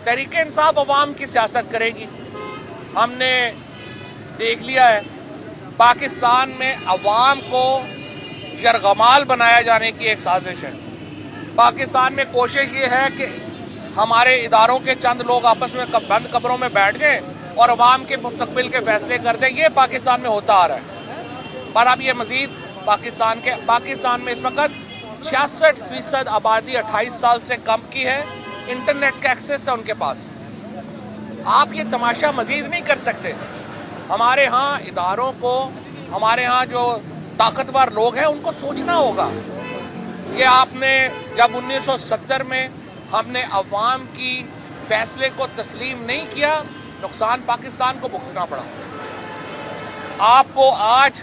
तहरीक इंसाफ अवाम की सियासत करेगी। हमने देख लिया है पाकिस्तान में अवाम को यरगमाल बनाया जाने की एक साजिश है। पाकिस्तान में कोशिश ये है कि हमारे इदारों के चंद लोग आपस में बंद कमरों में बैठ जाएं और अवाम के मुस्तकबिल के फैसले कर दें। ये पाकिस्तान में होता आ रहा है। पर अब ये मजीद पाकिस्तान में इस वक्त 66% आबादी 28 साल से कम की है। इंटरनेट का एक्सेस है उनके पास। आप ये तमाशा मजीद नहीं कर सकते। हमारे यहाँ इदारों को, हमारे यहाँ जो ताकतवर लोग हैं उनको सोचना होगा कि आपने जब 1970 में हमने अवाम की फैसले को तस्लीम नहीं किया, नुकसान पाकिस्तान को भुगतना पड़ा। आपको आज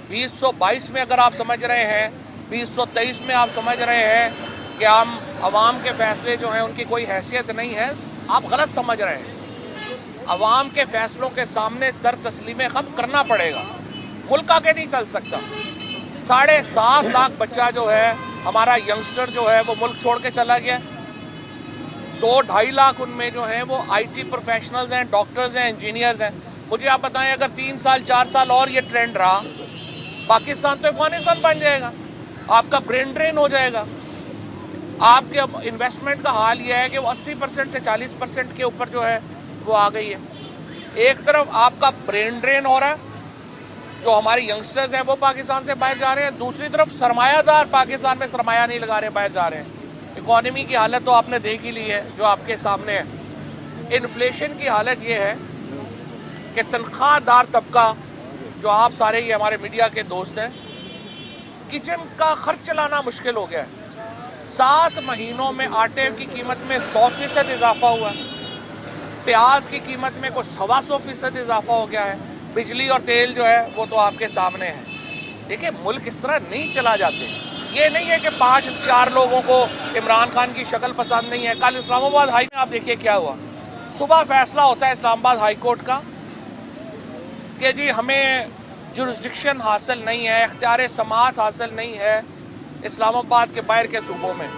2022 में अगर आप समझ रहे हैं, 2023 में आप समझ रहे हैं कि हम अवाम के फैसले जो हैं उनकी कोई हैसियत नहीं है, आप गलत समझ रहे हैं। अवाम के फैसलों के सामने सर तस्लीम खम करना पड़ेगा। मुल्क आगे नहीं चल सकता। 7.5 लाख बच्चा जो है हमारा यंगस्टर जो है वो मुल्क छोड़ के चला गया। 2-2.5 लाख उनमें जो है वो IT प्रोफेशनल्स हैं, डॉक्टर्स हैं, इंजीनियर्स हैं। मुझे आप बताएं, अगर 3 साल 4 साल और ये ट्रेंड रहा, पाकिस्तान तो अफगानिस्तान बन जाएगा। आपका ब्रेन ड्रेन हो जाएगा। आपके इन्वेस्टमेंट का हाल यह है कि वो 80% से 40% के ऊपर जो है वो आ गई है। एक तरफ आपका ब्रेन ड्रेन हो रहा है, जो हमारे यंगस्टर्स हैं वो पाकिस्तान से बाहर जा रहे हैं। दूसरी तरफ सरमायादार पाकिस्तान में सरमाया नहीं लगा रहे, बाहर जा रहे हैं। इकोनॉमी की हालत तो आपने देख ही ली है जो आपके सामने है। इन्फ्लेशन की हालत ये है कि तनख्वाहदार तबका, जो आप सारे ही हमारे मीडिया के दोस्त हैं, किचन का खर्च चलाना मुश्किल हो गया है। 7 महीनों में आटे की कीमत में 100% इजाफा हुआ है। प्याज की कीमत में कुछ 125% इजाफा हो गया है। बिजली और तेल जो है वो तो आपके सामने है। देखिए, मुल्क इस तरह नहीं चला जाते। ये नहीं है कि 5-4 लोगों को इमरान खान की शक्ल पसंद नहीं है। कल इस्लामाबाद हाई में आप देखिए क्या हुआ। सुबह फैसला होता है इस्लामाबाद हाई कोर्ट का कि जी हमें जुरिस्डिक्शन हासिल नहीं है, इख्तियार समाअत हासिल नहीं है इस्लामाबाद के बाहर के सूबों में,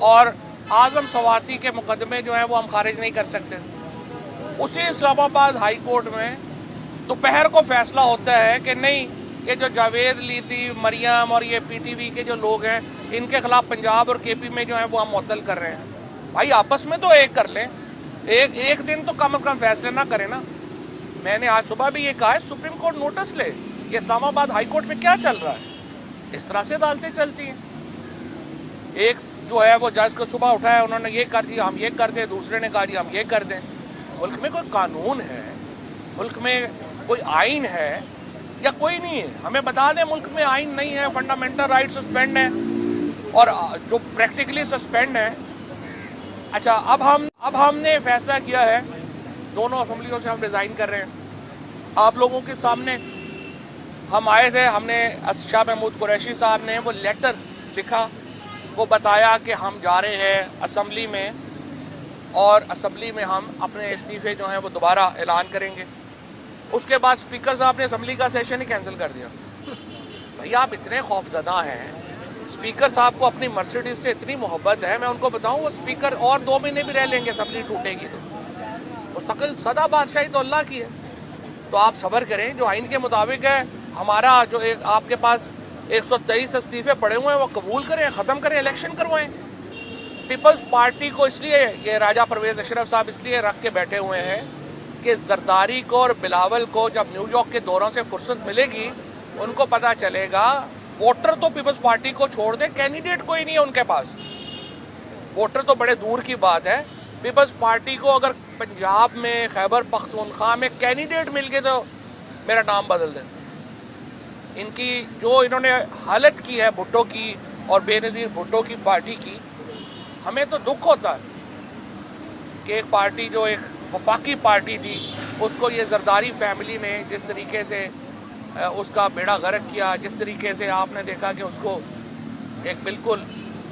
और आजम सवाती के मुकदमे जो हैं वो हम खारिज नहीं कर सकते। उसी इस्लामाबाद हाई कोर्ट में दोपहर को फैसला होता है कि नहीं, ये जो जावेद लीती, मरियम और ये PTV के जो लोग हैं, इनके खिलाफ पंजाब और KP में जो है वो हम मुअत्तल कर रहे हैं। भाई आपस में तो एक कर लें, एक दिन तो कम से कम फैसले ना करें ना। मैंने आज सुबह भी ये कहा है, सुप्रीम कोर्ट नोटिस ले कि इस्लामाबाद हाई कोर्ट में क्या चल रहा है। इस तरह से अदालतें चलती हैं। एक जो है वो जज को सुबह उठाया, उन्होंने ये कर दिया, हम ये कर दें, दूसरे ने कहा जी हम ये कर दें। मुल्क में कोई कानून है, मुल्क में कोई आइन है या कोई नहीं है? हमें बता दें मुल्क में आइन नहीं है, फंडामेंटल राइट सस्पेंड है, और जो प्रैक्टिकली सस्पेंड है। अच्छा, अब हमने फैसला किया है, दोनों असेंबलियों से हम रिजाइन कर रहे हैं। आप लोगों के सामने हम आए थे, हमने शाह महमूद कुरैशी साहब ने वो लेटर लिखा, वो बताया कि हम जा रहे हैं असेंबली में, और असेंबली में हम अपने इस्तीफे जो हैं वो दोबारा ऐलान करेंगे। उसके बाद स्पीकर साहब ने असेंबली का सेशन ही कैंसिल कर दिया। भैया आप इतने खौफजदा हैं, स्पीकर साहब को अपनी मर्सिडीज से इतनी मोहब्बत है, मैं उनको बताऊं वो स्पीकर और 2 महीने भी रह लेंगे, असेंबली टूटेगी तो। मुस्तकिल सदा बादशाही तो अल्लाह की है। तो आप सब्र करें, जो आइन के मुताबिक है। हमारा जो एक आपके पास 123 इस्तीफे पड़े हुए हैं वो कबूल करें, खत्म करें, इलेक्शन करवाएं। पीपल्स पार्टी को इसलिए ये राजा परवेज अशरफ साहब इसलिए रख के बैठे हुए हैं कि जरदारी को और बिलावल को जब न्यूयॉर्क के दौरों से फुर्सत मिलेगी, उनको पता चलेगा वोटर तो पीपल्स पार्टी को छोड़ दे, कैंडिडेट कोई नहीं है उनके पास। वोटर तो बड़े दूर की बात है। पीपल्स पार्टी को अगर पंजाब में, खैबर पख्तूनख्वा में कैंडिडेट मिल गए तो मेरा नाम बदल दें। इनकी जो इन्होंने हालत की है भुट्टो की और बेनजीर भुट्टो की पार्टी की, हमें तो दुख होता है कि एक पार्टी जो एक वफाकी पार्टी थी, उसको ये जरदारी फैमिली ने जिस तरीके से उसका बेड़ा गर्क किया, जिस तरीके से आपने देखा कि उसको एक बिल्कुल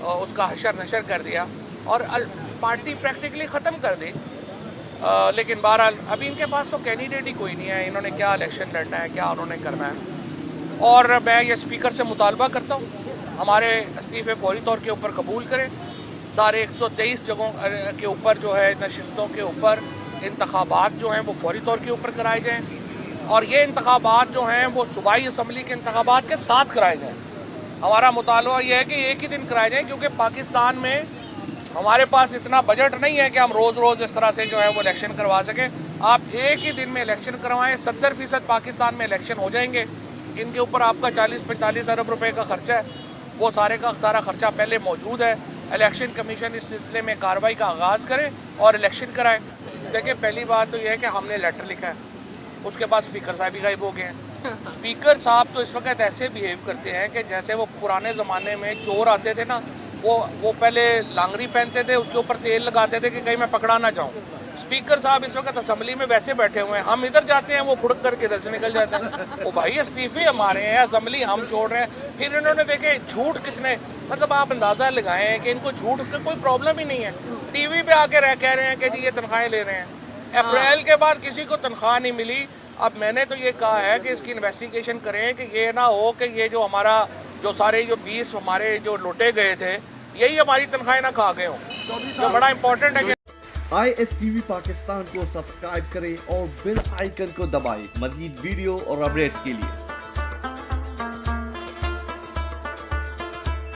उसका हशर नशर कर दिया और पार्टी प्रैक्टिकली ख़त्म कर दी। लेकिन बहरहाल अभी इनके पास तो कैंडिडेट ही कोई नहीं है। इन्होंने क्या इलेक्शन लड़ना है, क्या उन्होंने करना है। और मैं ये स्पीकर से मुतालबा करता हूँ हमारे इस्तीफे फौरी तौर के ऊपर कबूल करें। सारे 123 जगहों के ऊपर जो है नशिस्तों के ऊपर इंतखाबात जो हैं वो फौरी तौर के ऊपर कराए जाएं और ये इंतखाबात जो हैं वो सूबाई असम्बली के इंतखाबात के साथ कराए जाएं। हमारा मुतालबा ये है कि एक ही दिन कराए जाएं क्योंकि पाकिस्तान में हमारे पास इतना बजट नहीं है कि हम रोज रोज इस तरह से जो है वो इलेक्शन करवा सकें। आप एक ही दिन में इलेक्शन करवाएं, 70% पाकिस्तान में इलेक्शन हो जाएंगे। इनके ऊपर आपका 40-45 अरब रुपए का खर्चा है, वो सारे का सारा खर्चा पहले मौजूद है। इलेक्शन कमीशन इस सिलसिले में कार्रवाई का आगाज करे और इलेक्शन कराए। देखिए, पहली बात तो यह है कि हमने लेटर लिखा है, उसके बाद स्पीकर साहब भी गायब हो गए हैं। स्पीकर साहब तो इस वक्त ऐसे बिहेव करते हैं कि जैसे वो पुराने जमाने में चोर आते थे ना, वो पहले लांगरी पहनते थे, उसके ऊपर तेल लगाते थे कि कहीं मैं पकड़ा ना जाऊं। स्पीकर साहब इस वक्त असेंबली में वैसे बैठे हुए हैं, हम इधर जाते हैं वो फुड़क करके इधर से निकल जाते हैं। वो भाई इस्तीफे हमारे हैं, असेंबली हम छोड़ रहे हैं। फिर इन्होंने देखे झूठ कितने, मतलब आप अंदाजा लगाएं कि इनको झूठ का कोई प्रॉब्लम ही नहीं है। टीवी पे आके कह रहे हैं कि जी ये तनख्वाहें ले रहे हैं। अप्रैल के बाद किसी को तनख्वाह नहीं मिली। अब मैंने तो ये कहा है कि इसकी इन्वेस्टिगेशन करें कि ये ना हो कि ये जो हमारा जो सारे जो 20 हमारे जो लुटे गए थे यही हमारी तनख्वाहें ना खा गए हों। तो बड़ा इंपॉर्टेंट है कि ISTV पाकिस्तान को सब्सक्राइब करें और बेल आइकन को दबाएं मजीद वीडियो और अपडेट्स के लिए।